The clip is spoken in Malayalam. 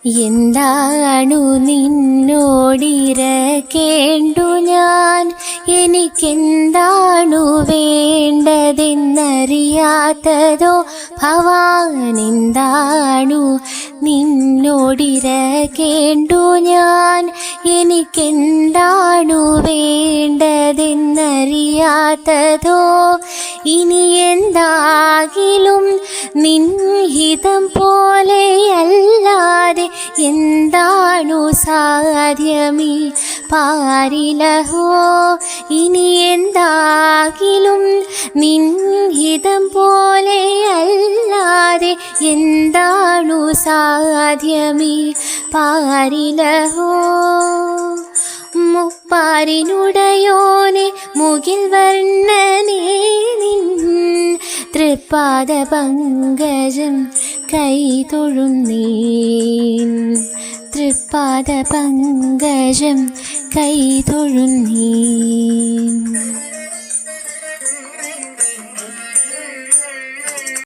എന്താണു നിന്നോടിരക്കേണ്ടു ഞാൻ, എനിക്കെന്താണു വേണ്ടതെന്നറിയാത്തതോ ഭവാൻ. എന്താണു നിന്നോടിരക്കേണ്ടു ഞാൻ, എനിക്കെന്താണു വേണ്ടതെന്നറിയാത്തതോ. ഇനി എന്താകിലും നിൻഹിതം പോലെയല്ലാതെ എന്താണു സാധ്യമീ പാരിലഹോ. ഇനി എന്താകിലും നിൻഹിതം പോലെയല്ലാതെ എന്താണു സാധ്യമീ പാരിലഹോ. മുപ്പാരിനുടയോനെ മുകിൽ വർണ്ണനേ നിൻ തൃപ്പാദ പങ്കജം കൈതൊഴുന്നീൻ. തൃപ്പാദ പങ്കജം കൈതൊഴുന്നീൻ.